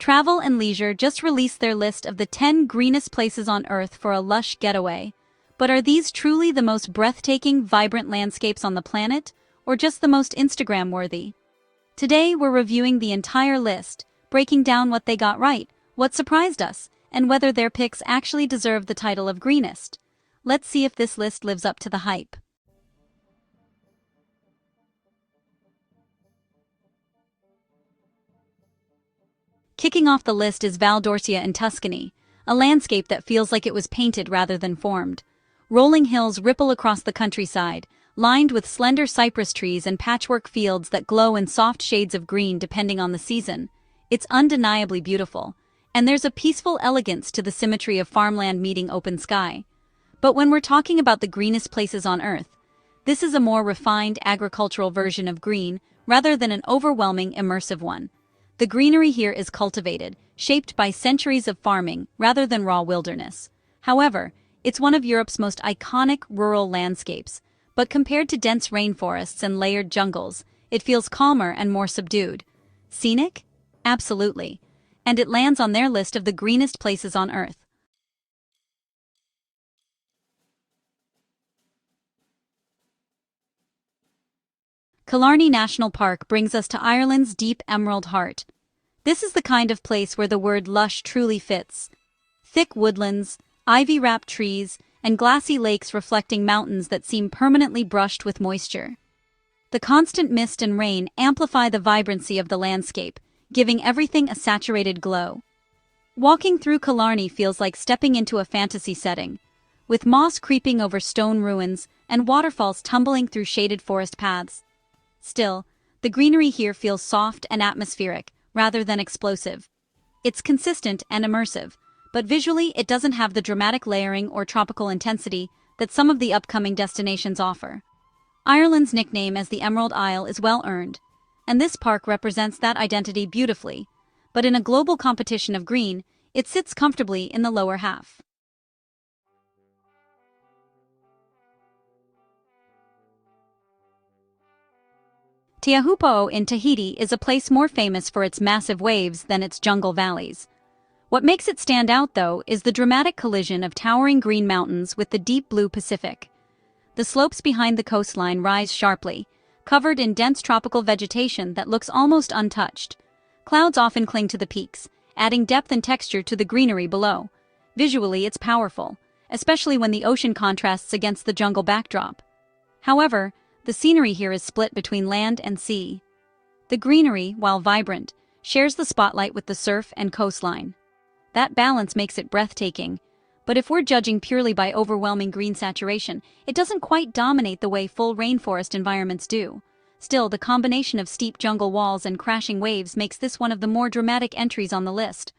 Travel and Leisure just released their list of the 10 greenest places on Earth for a lush getaway. But are these truly the most breathtaking, vibrant landscapes on the planet, or just the most Instagram-worthy? Today, we're reviewing the entire list, breaking down what they got right, what surprised us, and whether their picks actually deserve the title of greenest. Let's see if this list lives up to the hype. Kicking off the list is Val d'Orcia in Tuscany, a landscape that feels like it was painted rather than formed. Rolling hills ripple across the countryside, lined with slender cypress trees and patchwork fields that glow in soft shades of green depending on the season. It's undeniably beautiful, and there's a peaceful elegance to the symmetry of farmland meeting open sky. But when we're talking about the greenest places on Earth, this is a more refined agricultural version of green rather than an overwhelming, immersive one. The greenery here is cultivated, shaped by centuries of farming rather than raw wilderness. However, it's one of Europe's most iconic rural landscapes, but compared to dense rainforests and layered jungles, it feels calmer and more subdued. Scenic? Absolutely. And it lands on their list of the greenest places on Earth. Killarney National Park brings us to Ireland's deep emerald heart. This is the kind of place where the word lush truly fits. Thick woodlands, ivy-wrapped trees, and glassy lakes reflecting mountains that seem permanently brushed with moisture. The constant mist and rain amplify the vibrancy of the landscape, giving everything a saturated glow. Walking through Killarney feels like stepping into a fantasy setting, with moss creeping over stone ruins and waterfalls tumbling through shaded forest paths. Still, the greenery here feels soft and atmospheric, rather than explosive. It's consistent and immersive, but visually it doesn't have the dramatic layering or tropical intensity that some of the upcoming destinations offer. Ireland's nickname as the Emerald Isle is well earned, and this park represents that identity beautifully, but in a global competition of green, it sits comfortably in the lower half. Teahupo'o in Tahiti is a place more famous for its massive waves than its jungle valleys. What makes it stand out, though, is the dramatic collision of towering green mountains with the deep blue Pacific. The slopes behind the coastline rise sharply, covered in dense tropical vegetation that looks almost untouched. Clouds often cling to the peaks, adding depth and texture to the greenery below. Visually, it's powerful, especially when the ocean contrasts against the jungle backdrop. However, the scenery here is split between land and sea. The greenery, while vibrant, shares the spotlight with the surf and coastline. That balance makes it breathtaking, but if we're judging purely by overwhelming green saturation, it doesn't quite dominate the way full rainforest environments do. Still, the combination of steep jungle walls and crashing waves makes this one of the more dramatic entries on the list.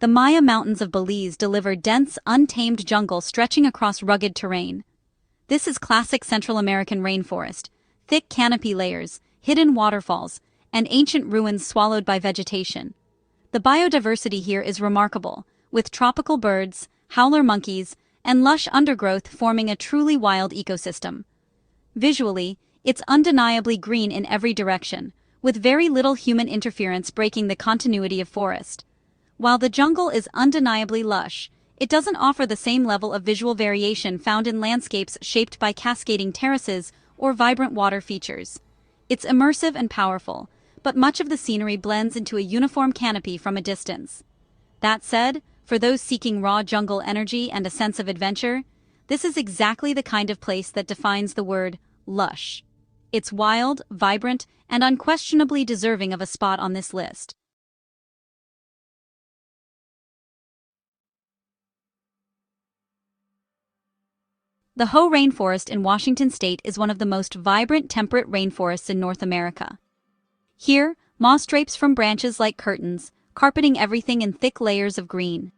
The Maya Mountains of Belize deliver dense, untamed jungle stretching across rugged terrain. This is classic Central American rainforest, thick canopy layers, hidden waterfalls, and ancient ruins swallowed by vegetation. The biodiversity here is remarkable, with tropical birds, howler monkeys, and lush undergrowth forming a truly wild ecosystem. Visually, it's undeniably green in every direction, with very little human interference breaking the continuity of forest. While the jungle is undeniably lush, it doesn't offer the same level of visual variation found in landscapes shaped by cascading terraces or vibrant water features. It's immersive and powerful, but much of the scenery blends into a uniform canopy from a distance. That said, for those seeking raw jungle energy and a sense of adventure, this is exactly the kind of place that defines the word lush. It's wild, vibrant, and unquestionably deserving of a spot on this list. The Hoh Rain Forest in Washington state is one of the most vibrant temperate rainforests in North America. Here, moss drapes from branches like curtains, carpeting everything in thick layers of green.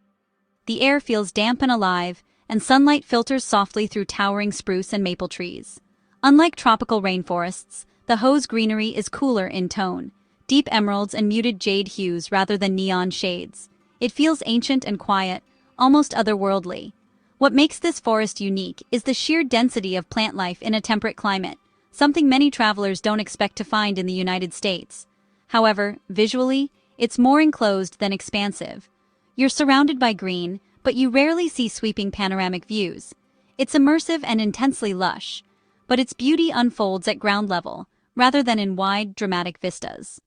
The air feels damp and alive, and sunlight filters softly through towering spruce and maple trees. Unlike tropical rainforests, the Hoh's greenery is cooler in tone, deep emeralds and muted jade hues rather than neon shades. It feels ancient and quiet, almost otherworldly. What makes this forest unique is the sheer density of plant life in a temperate climate. something many travelers don't expect to find in the United States. However, visually, it's more enclosed than expansive. You're surrounded by green, but you rarely see sweeping panoramic views. It's immersive and intensely lush, but its beauty unfolds at ground level, rather than in wide, dramatic vistas.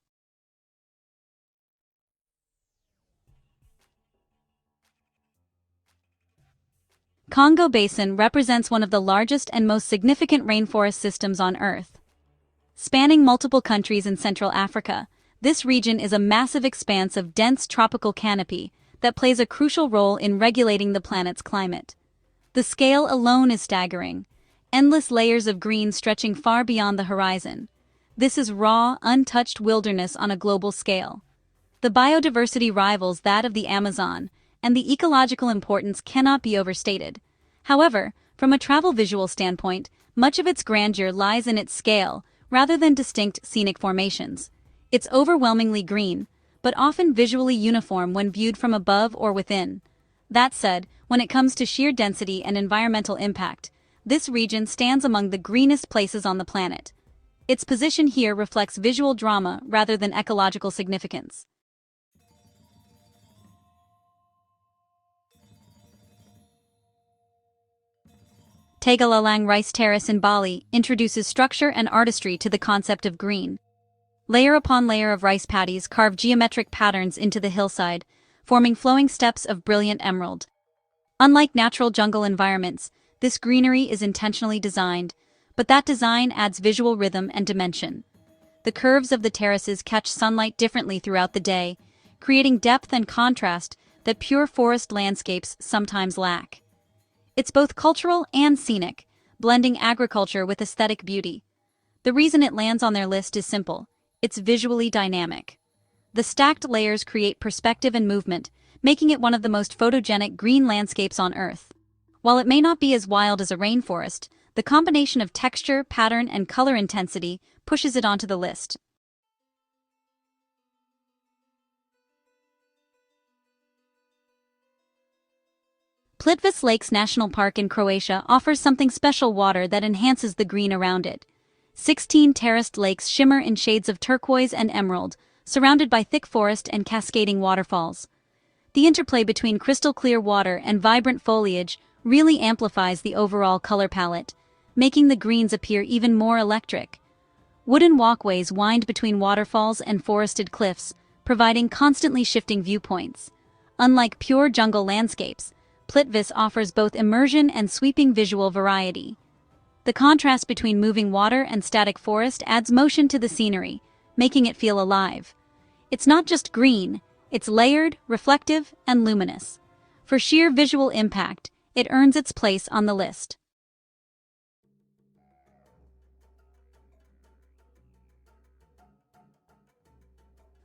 Congo Basin represents one of the largest and most significant rainforest systems on Earth. Spanning multiple countries in Central Africa, this region is a massive expanse of dense tropical canopy that plays a crucial role in regulating the planet's climate. The scale alone is staggering, endless layers of green stretching far beyond the horizon. This is raw, untouched wilderness on a global scale. The biodiversity rivals that of the Amazon, and the ecological importance cannot be overstated. However, from a travel visual standpoint, much of its grandeur lies in its scale, rather than distinct scenic formations. It's overwhelmingly green, but often visually uniform when viewed from above or within. That said, when it comes to sheer density and environmental impact, this region stands among the greenest places on the planet. Its position here reflects visual drama rather than ecological significance. Tegallalang Rice Terrace in Bali introduces structure and artistry to the concept of green. Layer upon layer of rice paddies carve geometric patterns into the hillside, forming flowing steps of brilliant emerald. Unlike natural jungle environments, this greenery is intentionally designed, but that design adds visual rhythm and dimension. The curves of the terraces catch sunlight differently throughout the day, creating depth and contrast that pure forest landscapes sometimes lack. It's both cultural and scenic, blending agriculture with aesthetic beauty. The reason it lands on their list is simple: it's visually dynamic. The stacked layers create perspective and movement, making it one of the most photogenic green landscapes on Earth. While it may not be as wild as a rainforest, the combination of texture, pattern, and color intensity pushes it onto the list. Plitvice Lakes National Park in Croatia offers something special: water that enhances the green around it. 16 terraced lakes shimmer in shades of turquoise and emerald, surrounded by thick forest and cascading waterfalls. The interplay between crystal-clear water and vibrant foliage really amplifies the overall color palette, making the greens appear even more electric. Wooden walkways wind between waterfalls and forested cliffs, providing constantly shifting viewpoints. Unlike pure jungle landscapes, Plitvice offers both immersion and sweeping visual variety. The contrast between moving water and static forest adds motion to the scenery, making it feel alive. It's not just green, it's layered, reflective, and luminous. For sheer visual impact, it earns its place on the list.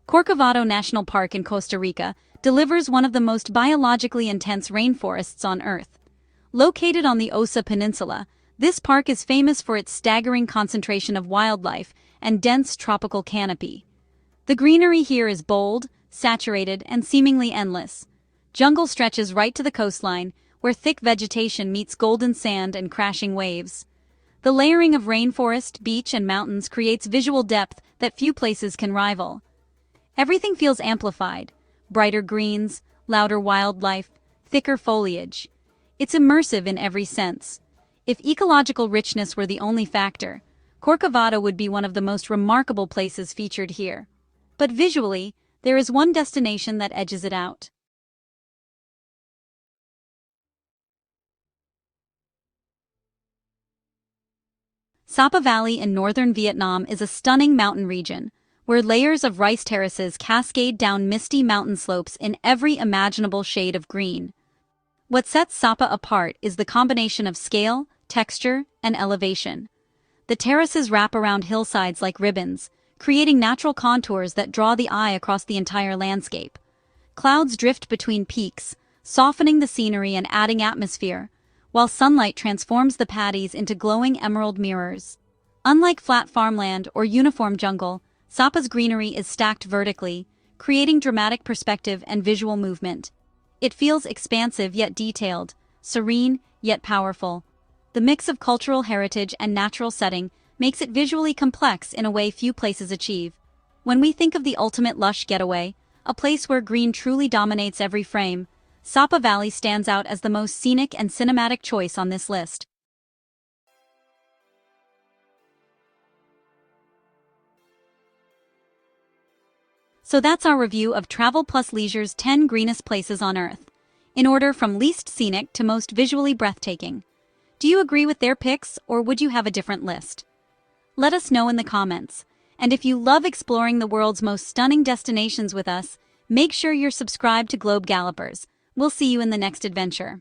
Corcovado National Park in Costa Rica delivers one of the most biologically intense rainforests on Earth. Located on the Osa Peninsula, this park is famous for its staggering concentration of wildlife and dense tropical canopy. The greenery here is bold, saturated, and seemingly endless. Jungle stretches right to the coastline, where thick vegetation meets golden sand and crashing waves. The layering of rainforest, beach, and mountains creates visual depth that few places can rival. Everything feels amplified: brighter greens, louder wildlife, thicker foliage. It's immersive in every sense. If ecological richness were the only factor, Corcovado would be one of the most remarkable places featured here. But visually, there is one destination that edges it out. Sapa Valley in northern Vietnam is a stunning mountain region, where layers of rice terraces cascade down misty mountain slopes in every imaginable shade of green. What sets Sapa apart is the combination of scale, texture, and elevation. The terraces wrap around hillsides like ribbons, creating natural contours that draw the eye across the entire landscape. Clouds drift between peaks, softening the scenery and adding atmosphere, while sunlight transforms the paddies into glowing emerald mirrors. Unlike flat farmland or uniform jungle, Sapa's greenery is stacked vertically, creating dramatic perspective and visual movement. It feels expansive yet detailed, serene yet powerful. The mix of cultural heritage and natural setting makes it visually complex in a way few places achieve. When we think of the ultimate lush getaway, a place where green truly dominates every frame, Sapa Valley stands out as the most scenic and cinematic choice on this list. So that's our review of Travel Plus Leisure's 10 greenest places on Earth, in order from least scenic to most visually breathtaking. Do you agree with their picks, or would you have a different list? Let us know in the comments. And if you love exploring the world's most stunning destinations with us, make sure you're subscribed to Globe Gallopers. We'll see you in the next adventure.